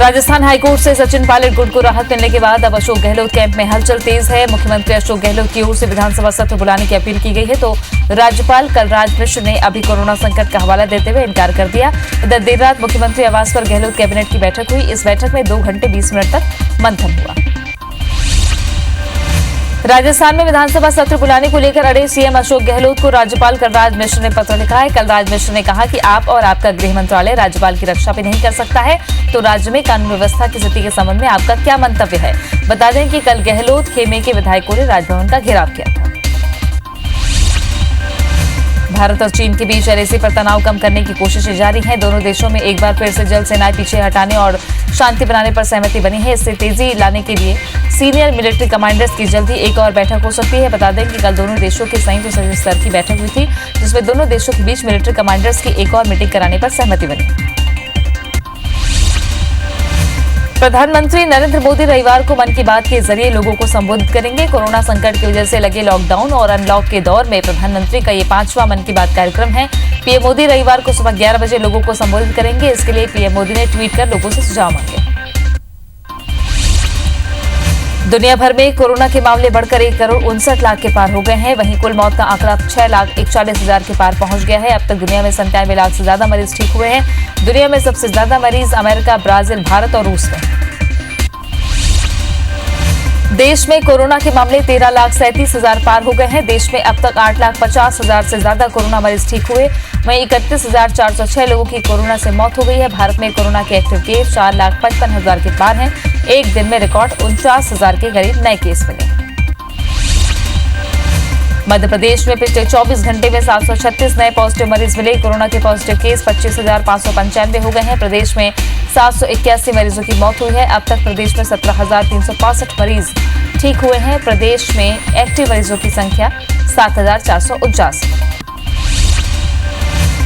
Rajasthan high court से सचिन पायलट गुट को राहत मिलने के बाद अब अशोक गहलोत कैंप में हलचल तेज है। मुख्यमंत्री अशोक गहलोत की ओर से विधानसभा सत्र बुलाने की अपील की गई है, तो राज्यपाल कलराज मिश्र ने अभी कोरोना संकट का हवाला देते हुए इनकार कर दिया। इधर देर रात मुख्यमंत्री आवास पर गहलोत कैबिनेट की बैठक हुई। इस बैठक में 2 घंटे 20 मिनट तक मंथन हुआ। राजस्थान में विधानसभा सत्र बुलाने को लेकर अड़े सीएम अशोक गहलोत को राज्यपाल कलराज मिश्र ने पत्र लिखा है। कलराज मिश्र ने कहा कि आप और आपका गृह मंत्रालय राज्यपाल की रक्षा भी नहीं कर सकता है, तो राज्य में कानून व्यवस्था की स्थिति के संबंध में आपका क्या मंतव्य है। बता दें कि कल गहलोत खेमे के विधायकों ने राजभवन का घेराव किया था। भारत और चीन के बीच एलएसी पर तनाव कम करने की कोशिशें जारी हैं। दोनों देशों में एक बार फिर से जल सेनाएं पीछे हटाने और शांति बनाने पर सहमति बनी है। इससे तेजी लाने के लिए सीनियर मिलिट्री कमांडर्स की जल्द ही एक और बैठक हो सकती है। बता दें कि कल दोनों देशों के संयुक्त सचिव स्तर की बैठक हुई थी, जिसमें दोनों देशों के बीच मिलिट्री कमांडर्स की एक और मीटिंग कराने पर सहमति बनी। प्रधानमंत्री नरेंद्र मोदी रविवार को मन की बात के जरिए लोगों को संबोधित करेंगे। कोरोना संकट की वजह से लगे लॉकडाउन और अनलॉक के दौर में प्रधानमंत्री का ये 5वां मन की बात कार्यक्रम है। पीएम मोदी रविवार को सुबह 11 बजे लोगों को संबोधित करेंगे। इसके लिए पीएम मोदी ने ट्वीट कर लोगों से सुझाव मांगे। दुनिया भर में कोरोना के मामले बढ़कर 1 करोड़ 59 लाख के पार हो गए हैं। वहीं कुल मौत का आंकड़ा 6,41,000 के पार पहुंच गया है। अब तक दुनिया में 97 लाख से ज्यादा मरीज ठीक हुए हैं। दुनिया में सबसे ज्यादा मरीज अमेरिका, ब्राजील, भारत और रूस में। देश में कोरोना के मामले 13,37,000 पार हो गए हैं। देश में अब तक 8,50,000 से ज्यादा कोरोना मरीज ठीक हुए। वहीं 31,406 लोगों की कोरोना से मौत हो गई है। भारत में कोरोना के एक्टिव केस 4,55,000 के पार हैं। एक दिन में रिकॉर्ड 49,000 के करीब नए केस मिले। मध्य प्रदेश में पिछले 24 घंटे में 736 नए पॉजिटिव मरीज मिले। कोरोना के पॉजिटिव केस 25,595 हो गए हैं। प्रदेश में 781 मरीजों की मौत हुई है। अब तक प्रदेश में 17,365 मरीज ठीक हुए हैं। प्रदेश में एक्टिव मरीजों की संख्या 7,449।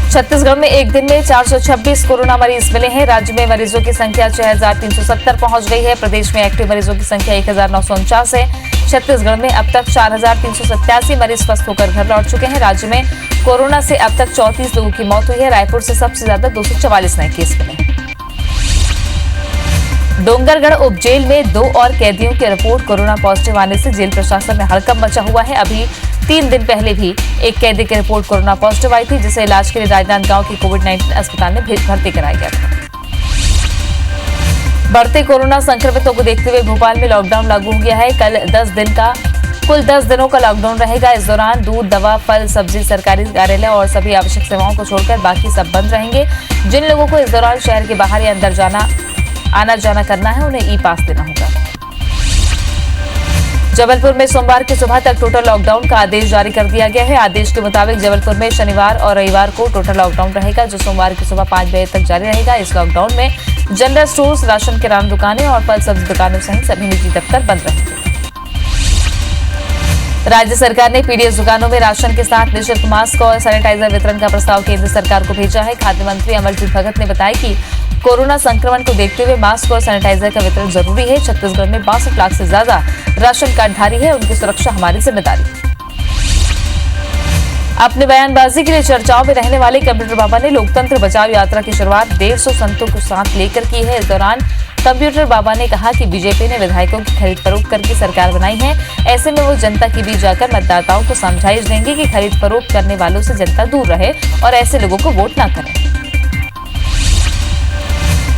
छत्तीसगढ़ में एक दिन में 426 कोरोना मरीज मिले हैं। राज्य में मरीजों की संख्या 6,370 पहुंच गई है। प्रदेश में एक्टिव मरीजों की संख्या 1,949 है। छत्तीसगढ़ में अब तक 4,387 मरीज स्वस्थ होकर घर लौट चुके हैं। राज्य में कोरोना से अब तक 34 लोगों की मौत हुई है। रायपुर से सबसे ज्यादा 244 नए केस मिले। डोंगरगढ़ उप जेल में 2 और कैदियों की रिपोर्ट कोरोना पॉजिटिव आने से जेल प्रशासन में हड़कंप मचा हुआ है। अभी 3 दिन पहले भी एक कैदी की रिपोर्ट कोरोना पॉजिटिव आई थी, जिसे इलाज के लिए राजनांदगांव के कोविड-19 अस्पताल में भर्ती कराया गया था। बढ़ते कोरोना संक्रमितों को देखते हुए भोपाल में लॉकडाउन लागू हो गया है। कुल 10 दिनों का लॉकडाउन रहेगा। इस दौरान दूध, दवा, फल, सब्जी, सरकारी कार्यालय और सभी आवश्यक सेवाओं को छोड़कर बाकी सब बंद रहेंगे। जिन लोगों को इस दौरान शहर के बाहर या अंदर आना जाना करना है, उन्हें ई पास देना होगा। जबलपुर में सोमवार की सुबह तक टोटल लॉकडाउन का आदेश जारी कर दिया गया है। आदेश के मुताबिक जबलपुर में शनिवार और रविवार को टोटल लॉकडाउन रहेगा, जो सोमवार की सुबह 5 बजे तक जारी रहेगा। इस लॉकडाउन में जनरल स्टोर्स, राशन किराना दुकानें और फल सब्जी दुकानों सहित सभी निजी दफ्तर बंद रहेंगे। राज्य सरकार ने पीडीएस दुकानों में राशन के साथ निःशुल्क मास्क और सैनिटाइजर वितरण का प्रस्ताव केंद्र सरकार को भेजा है। खाद्य मंत्री अमरजीत भगत ने बताया कि कोरोना संक्रमण को देखते हुए मास्क और सैनिटाइजर का वितरण जरूरी है। छत्तीसगढ़ में 62 लाख से ज्यादा राशन कार्डधारी है, उनकी सुरक्षा हमारी जिम्मेदारी। अपने बयानबाजी के लिए चर्चाओं में रहने वाले कंप्यूटर बाबा ने लोकतंत्र बचाओ यात्रा की शुरुआत 150 संतों को साथ लेकर की है। इस दौरान कंप्यूटर बाबा ने कहा कि बीजेपी ने विधायकों की खरीद फरोख्त करके सरकार बनाई है। ऐसे में वो जनता के बीच जाकर मतदाताओं को समझाइश देंगे कि खरीद फरोख्त करने वालों से जनता दूर रहे और ऐसे लोगों को वोट न करें।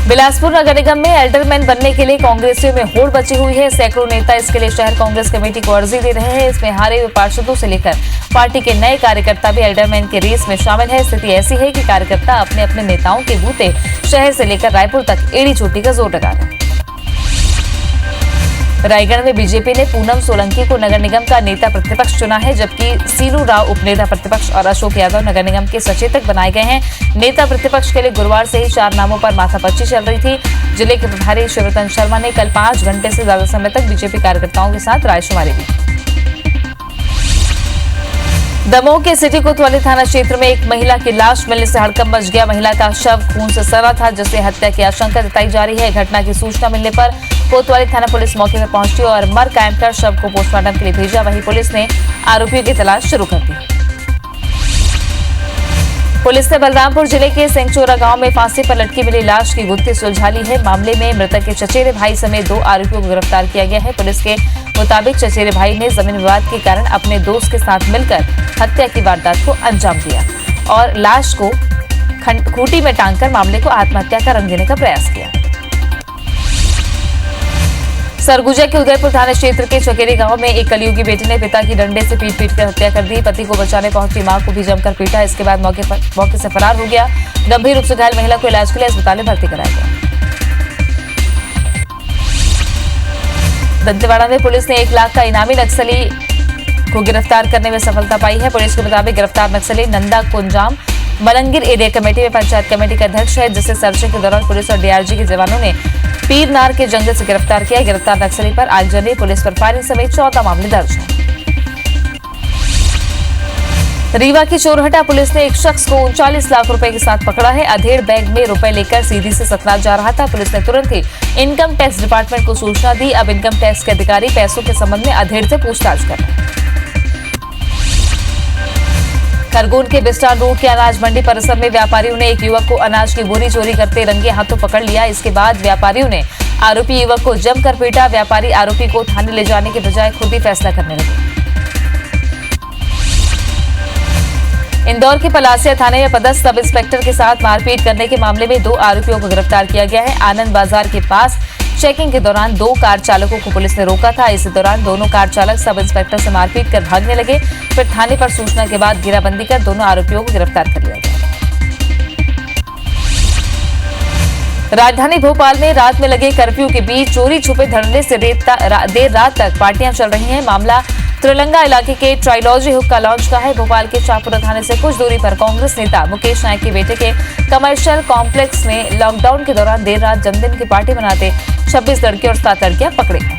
बिलासपुर नगर निगम में एल्डरमैन बनने के लिए कांग्रेसियों में होड़ मची हुई है। सैकड़ों नेता इसके लिए शहर कांग्रेस कमेटी को अर्जी दे रहे हैं। इसमें हारे हुए पार्षदों से लेकर पार्टी के नए कार्यकर्ता भी एल्डरमैन के रेस में शामिल है। स्थिति ऐसी है कि कार्यकर्ता अपने अपने नेताओं के बूते शहर से लेकर रायपुर तक एड़ी चोटी का जोर लगा रहे हैं। रायगढ़ में बीजेपी ने पूनम सोलंकी को नगर निगम का नेता प्रतिपक्ष चुना है, जबकि सीनू राव उपनेता प्रतिपक्ष और अशोक यादव नगर निगम के सचेतक बनाए गए हैं। नेता प्रतिपक्ष के लिए गुरुवार से ही 4 नामों पर माथापच्ची चल रही थी। जिले के प्रभारी शिवरतन शर्मा ने कल 5 घंटे से ज्यादा समय तक बीजेपी कार्यकर्ताओं के साथ रायशुमारी की। दमोह के सिटी कोतवाली थाना क्षेत्र में एक महिला की लाश मिलने से हड़कंप मच गया। महिला का शव खून से सना था, जिससे हत्या की आशंका जताई जा रही है। घटना की सूचना मिलने पर कोतवाली थाना पुलिस मौके पर पहुंची और मर कायम कर शव को पोस्टमार्टम के लिए भेजा। वहीं पुलिस ने आरोपियों की तलाश शुरू कर दी। पुलिस ने बलरामपुर जिले के सेंगचोरा गांव में फांसी पर लटकी मिली लाश की गुत्थी सुलझा ली है। मामले में मृतक के चचेरे भाई समेत 2 आरोपियों को गिरफ्तार किया गया है। पुलिस के मुताबिक चचेरे भाई ने जमीन विवाद के कारण अपने दोस्त के साथ मिलकर हत्या की वारदात को अंजाम दिया और लाश को खूंटी में टांगकर मामले को आत्महत्या का रंग देने का प्रयास किया। सरगुजा के उदयपुर थाना क्षेत्र के चकेरी गांव में एक कलयुगी बेटी ने पिता की डंडे से पीट कर हत्या कर दी। पति को बचाने पहुंची मां को भी जमकर पीटा। इसके बाद मौके से फरार हो गया। गंभीर रूप से घायल महिला को इलाज के लिए अस्पताल में भर्ती कराया गया। दंतेवाड़ा में पुलिस ने 1 लाख का इनामी नक्सली को गिरफ्तार करने में सफलता पाई है। पुलिस के मुताबिक गिरफ्तार नक्सली नंदा कुंजाम मलंगिर एरिया कमेटी में पंचायत कमेटी का अध्यक्ष है, जिसे सर्चिंग के दौरान पुलिस और डीआरजी के जवानों ने पीरनार के जंगल से गिरफ्तार किया। गिरफ्तार नक्सली पर आगजनी, पुलिस पर फायरिंग समेत 14 मामले दर्ज हैं। रीवा की चोरहटा पुलिस ने एक शख्स को 39 लाख रुपए के साथ पकड़ा है। अधेड़ बैग में रुपए लेकर सीधी से सतना जा रहा था। पुलिस ने तुरंत ही इनकम टैक्स डिपार्टमेंट को सूचना दी। अब इनकम टैक्स के अधिकारी पैसों के संबंध में अधेड़ से पूछताछ कर रहे हैं। खरगोन के बिस्टान रोड के अनाज मंडी परिसर में व्यापारियों ने एक युवक को अनाज की बोरी चोरी करते रंगे हाथों पकड़ लिया। इसके बाद व्यापारियों ने आरोपी युवक को जमकर पीटा। व्यापारी आरोपी को थाने ले जाने के बजाय खुद ही फैसला करने लगे। इंदौर के पलासिया थाने में पदस्थ सब इंस्पेक्टर के साथ मारपीट करने के मामले में 2 आरोपियों को गिरफ्तार किया गया है। आनंद बाजार के पास चेकिंग के दौरान 2 कार चालकों को पुलिस ने रोका था। इसी दौरान दोनों कार चालक सब इंस्पेक्टर से मारपीट कर भागने लगे। फिर थाने पर सूचना के बाद घेराबंदी कर दोनों आरोपियों को गिरफ्तार कर लिया गया। राजधानी भोपाल में रात में लगे कर्फ्यू के बीच चोरी छुपे धड़ल्ले से देर रात तक पार्टियां चल रही हैं। मामला त्रिलंगा इलाके के ट्राइलॉजी हुक्का लॉन्च का है। भोपाल के शाहपुरा थाने से कुछ दूरी पर कांग्रेस नेता मुकेश नायक के बेटे के कमर्शियल कॉम्प्लेक्स में लॉकडाउन के दौरान देर रात जन्मदिन की पार्टी मनाते 26 लड़के और 7 लड़कियां पकड़े गए।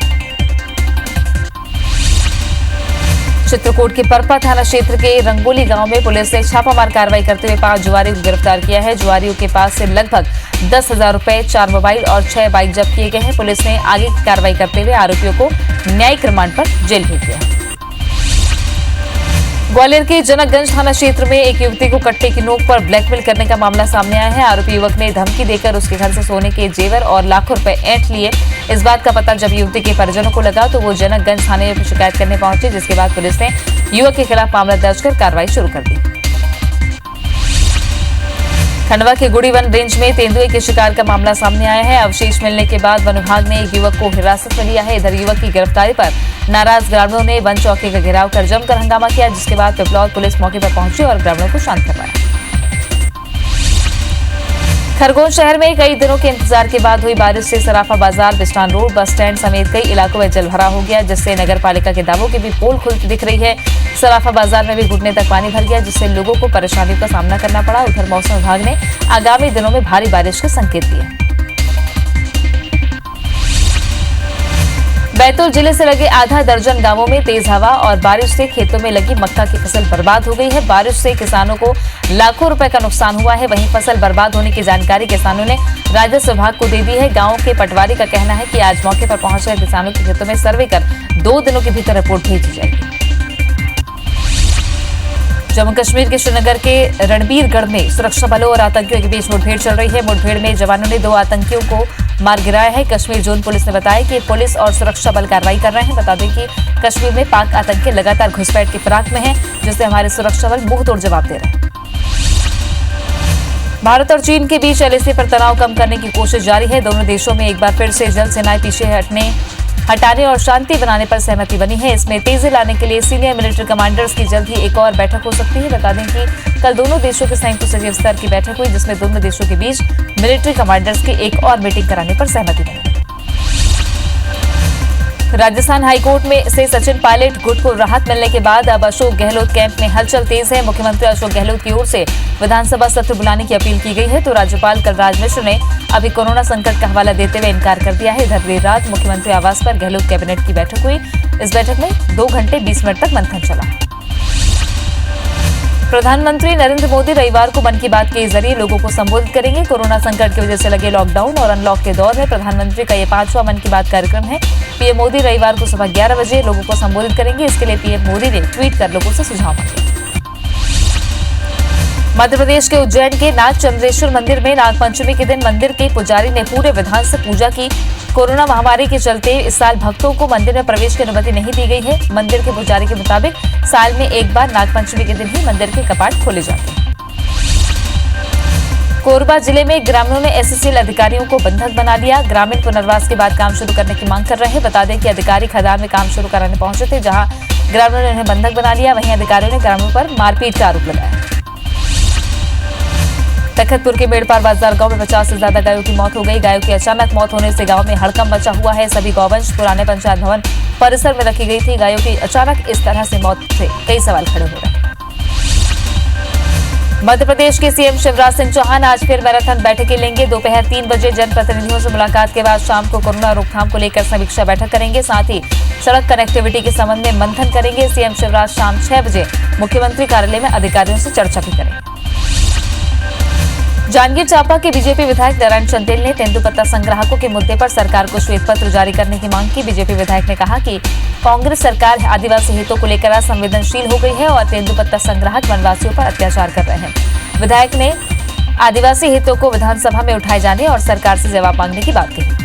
चित्रकूट के परपा थाना क्षेत्र के रंगोली गांव में पुलिस ने छापामार कार्रवाई करते हुए 5 जुआरियों को गिरफ्तार किया है। जुआरियों के पास से लगभग 10,000 रुपए, 4 मोबाइल और 6 बाइक जब्त किए गए हैं। पुलिस ने आगे की कार्रवाई करते हुए आरोपियों को न्यायिक रिमांड पर जेल भेज दिया। ग्वालियर के जनकगंज थाना क्षेत्र में एक युवती को कट्टे की नोक पर ब्लैकमेल करने का मामला सामने आया है। आरोपी युवक ने धमकी देकर उसके घर से सोने के जेवर और लाखों रुपए ऐंठ लिए। इस बात का पता जब युवती के परिजनों को लगा तो वो जनकगंज थाने में शिकायत करने पहुंचे, जिसके बाद पुलिस ने युवक के खिलाफ मामला दर्ज कर कार्रवाई शुरू कर दी। खंडवा के गुड़ी वन रेंज में तेंदुए के शिकार का मामला सामने आया है। अवशेष मिलने के बाद वन विभाग ने एक युवक को हिरासत में लिया है। इधर युवक की गिरफ्तारी पर नाराज ग्रामीणों ने वन चौकी का घेराव कर जमकर हंगामा किया, जिसके बाद पिपलौद पुलिस मौके पर पहुंची और ग्रामीणों को शांत करवाया। खरगोन शहर में कई दिनों के इंतजार के बाद हुई बारिश से सराफा बाजार, बिस्टान रोड, बस स्टैंड समेत कई इलाकों में जलभराव हो गया, जिससे नगर पालिका के दावों की भी पोल खुलती दिख रही है। सराफा बाजार में भी घुटने तक पानी भर गया, जिससे लोगों को परेशानियों का सामना करना पड़ा। उधर मौसम विभाग ने आगामी दिनों में भारी बारिश के संकेत दिए। बैतूल जिले से लगे आधा दर्जन गांवों में तेज हवा और बारिश से खेतों में लगी मक्का की फसल बर्बाद हो गई है। बारिश से किसानों को लाखों रुपए का नुकसान हुआ है। वहीं फसल बर्बाद होने की जानकारी किसानों ने राजस्व विभाग को दे दी है। गांव के पटवारी का कहना है कि आज मौके पर पहुंचे किसानों के खेतों में सर्वे कर 2 दिनों के भीतर रिपोर्ट भेजी जाएगी। जम्मू कश्मीर के श्रीनगर के रणबीरगढ़ में सुरक्षा बलों और आतंकियों के बीच मुठभेड़ चल रही है। मुठभेड़ में जवानों ने 2 आतंकियों को मार गिराया है। कश्मीर जोन पुलिस ने बताया कि पुलिस और सुरक्षा बल कार्रवाई कर रहे हैं। बता दें कि कश्मीर में पाक आतंकी लगातार घुसपैठ की फिराक में हैं, जिससे हमारे सुरक्षा बल मुंहतोड़ जवाब दे रहे हैं। भारत और चीन के बीच एलएसी पर तनाव कम करने की कोशिश जारी है। दोनों देशों में एक बार फिर से जल सेनाएं पीछे हटाने और शांति बनाने पर सहमति बनी है। इसमें तेजी लाने के लिए सीनियर मिलिट्री कमांडर्स की जल्द ही एक और बैठक हो सकती है। बता दें कि कल दोनों देशों के संयुक्त सचिव स्तर की बैठक हुई, जिसमें दोनों देशों के बीच मिलिट्री कमांडर्स की एक और मीटिंग कराने पर सहमति बनी। राजस्थान हाईकोर्ट में से सचिन पायलट गुट को राहत मिलने के बाद अब अशोक गहलोत कैंप में हलचल तेज है। मुख्यमंत्री अशोक गहलोत की ओर से विधानसभा सत्र बुलाने की अपील की गई है, तो राज्यपाल कलराज मिश्र ने अभी कोरोना संकट का हवाला देते हुए इनकार कर दिया है। इधर देर रात मुख्यमंत्री आवास पर गहलोत कैबिनेट की बैठक हुई। इस बैठक में 2 घंटे 20 मिनट तक मंथन चला। प्रधानमंत्री नरेंद्र मोदी रविवार को मन की बात के जरिए लोगों को संबोधित करेंगे। कोरोना संकट की वजह से लगे लॉकडाउन और अनलॉक के दौर में प्रधानमंत्री का ये 5वां मन की बात कार्यक्रम है। पीएम मोदी रविवार को सुबह 11 बजे लोगों को संबोधित करेंगे। इसके लिए पीएम मोदी ने ट्वीट कर लोगों से सुझाव मांगे। मध्य प्रदेश के उज्जैन के नागचंद्रेश्वर मंदिर में नागपंचमी के दिन मंदिर के पुजारी ने पूरे विधान से पूजा की। कोरोना महामारी के चलते इस साल भक्तों को मंदिर में प्रवेश की अनुमति नहीं दी गई है। मंदिर के पुजारी के मुताबिक साल में एक बार नागपंचमी के दिन ही मंदिर के कपाट खोले जाते हैं। कोरबा जिले में ग्रामीणों ने एसएसएल अधिकारियों को बंधक बना लिया। ग्रामीण पुनर्वास के बाद काम शुरू करने की मांग कर रहे हैं। बता दें कि अधिकारी खदान में काम शुरू कराने पहुंचे थे, जहां ग्रामीणों ने उन्हें बंधक बना लिया। वहीं अधिकारियों ने ग्रामीणों पर मारपीट का आरोप लगाया। तखतपुर के मेड़पार बाजार गांव में 50 से ज्यादा गायों की मौत हो गई। गायों की अचानक मौत होने से गांव में हड़कंप मचा हुआ है। सभी गौवंश पुराने पंचायत भवन परिसर में रखी गई थी। गायों की अचानक इस तरह से मौत से कई सवाल खड़े हो रहे हैं। मध्य प्रदेश के सीएम शिवराज सिंह चौहान आज फिर मैराथन बैठकें लेंगे। दोपहर 3 बजे जनप्रतिनिधियों से मुलाकात के बाद शाम को कोरोना रोकथाम को लेकर समीक्षा बैठक करेंगे। साथ ही सड़क कनेक्टिविटी के संबंध में मंथन करेंगे। सीएम शिवराज शाम 6 बजे मुख्यमंत्री कार्यालय में अधिकारियों से चर्चा भी करेंगे। जांजगीर चांपा के बीजेपी विधायक नारायण चंदेल ने तेंदुपत्ता संग्राहकों के मुद्दे पर सरकार को श्वेत पत्र जारी करने की मांग की। बीजेपी विधायक ने कहा कि कांग्रेस सरकार आदिवासी हितों को लेकर असंवेदनशील हो गई है और तेंदुपत्ता संग्राहक वनवासियों पर अत्याचार कर रहे हैं। विधायक ने आदिवासी हितों को विधानसभा में उठाए जाने और सरकार से जवाब मांगने की बात कही।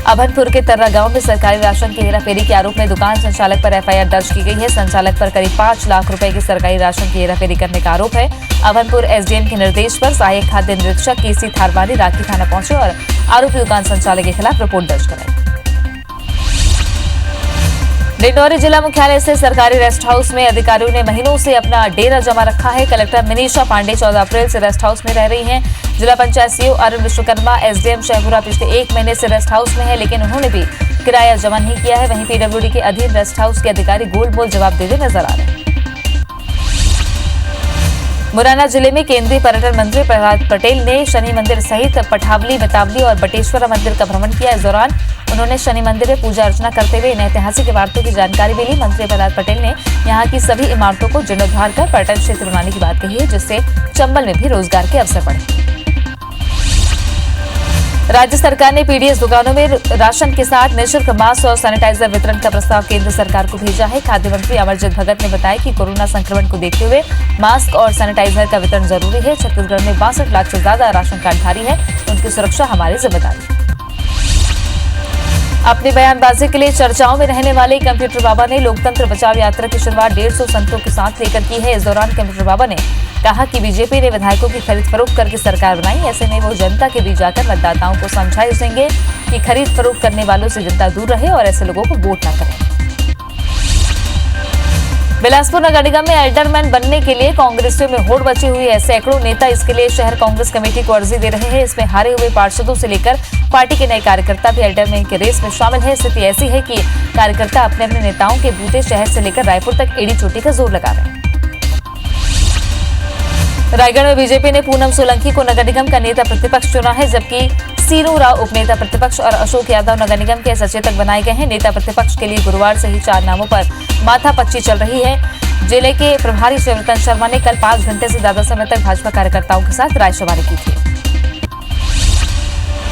अभनपुर के तर्रा गांव में सरकारी राशन की हेराफेरी के आरोप में दुकान संचालक पर एफआईआर दर्ज की गई है। संचालक पर करीब 5 लाख रुपए की सरकारी राशन की हेराफेरी करने का आरोप है। अभनपुर एसडीएम के निर्देश पर सहायक खाद्य निरीक्षक केसी थारवानी राखी थाना पहुंचे और आरोपी दुकान संचालक के खिलाफ रिपोर्ट दर्ज कराई। डिंडौरी जिला मुख्यालय से सरकारी रेस्ट हाउस में अधिकारियों ने महीनों से अपना डेरा जमा रखा है। कलेक्टर मिनीषा पांडे 14 अप्रैल से रेस्ट हाउस में रह रही हैं। जिला पंचायत सीईओ अरुण विश्वकर्मा एसडीएम शहपुरा पिछले 1 महीने से रेस्ट हाउस में है, लेकिन उन्होंने भी किराया जमा नहीं किया है। वहीं पीडब्ल्यूडी के अधीन रेस्ट हाउस के अधिकारी गोलमोल जवाब देते नजर आ रहे हैं। मुरैना जिले में केंद्रीय पर्यटन मंत्री प्रहलाद पटेल ने शनि मंदिर सहित पठावली, बेतावली और बटेश्वरा मंदिर का भ्रमण किया। इस दौरान उन्होंने शनि मंदिर में पूजा अर्चना करते हुए इन ऐतिहासिक इमारतों की जानकारी भी ली। मंत्री प्रहलाद पटेल ने यहां की सभी इमारतों को जीर्णोद्धार कर पर्यटन क्षेत्र बनाने की बात कही है, जिससे चंबल में भी रोजगार के अवसर बढ़े। राज्य सरकार ने पीडीएस दुकानों में राशन के साथ निःशुल्क मास्क और सैनिटाइजर वितरण का प्रस्ताव केंद्र सरकार को भेजा है। खाद्य मंत्री अमरजीत भगत ने बताया कि कोरोना संक्रमण को देखते हुए मास्क और सैनिटाइजर का वितरण जरूरी है। छत्तीसगढ़ में 62 लाख से ज्यादा राशन कार्डधारी है, उनकी सुरक्षा हमारी जिम्मेदारी है। अपनी बयानबाजी के लिए चर्चाओं में रहने वाले कंप्यूटर बाबा ने लोकतंत्र बचाओ यात्रा की शुरुआत 150 संतों के साथ लेकर की है। इस दौरान कंप्यूटर बाबा ने कहा कि बीजेपी ने विधायकों की खरीद फरोख्त करके सरकार बनाई। ऐसे में वो जनता के बीच जाकर मतदाताओं को समझाए देंगे कि खरीद फरोख्त करने वालों से जनता दूर रहे और ऐसे लोगों को वोट न करें। बिलासपुर नगर निगम में एल्डरमैन बनने के लिए कांग्रेसियों में होड़ मची हुई है। सैकड़ों नेता इसके लिए शहर कांग्रेस कमेटी को अर्जी दे रहे हैं। इसमें हारे हुए पार्षदों से लेकर पार्टी के नए कार्यकर्ता भी एल्डरमैन के रेस में शामिल है। स्थिति ऐसी है कि कार्यकर्ता अपने अपने नेताओं के बूते शहर से लेकर रायपुर तक एड़ी चोटी का जोर लगा रहे हैं। रायगढ़ में बीजेपी ने पूनम सोलंकी को नगर निगम का नेता प्रतिपक्ष चुना है, जबकि सीनू राव उपनेता प्रतिपक्ष और अशोक यादव नगर निगम के सचेतक बनाए गए हैं। नेता प्रतिपक्ष के लिए गुरुवार से ही 4 नामों पर माथापच्ची चल रही है। जिले के प्रभारी शिवरतन शर्मा ने कल 5 घंटे से ज्यादा समय तक भाजपा कार्यकर्ताओं के साथ रायशुमारी की थी।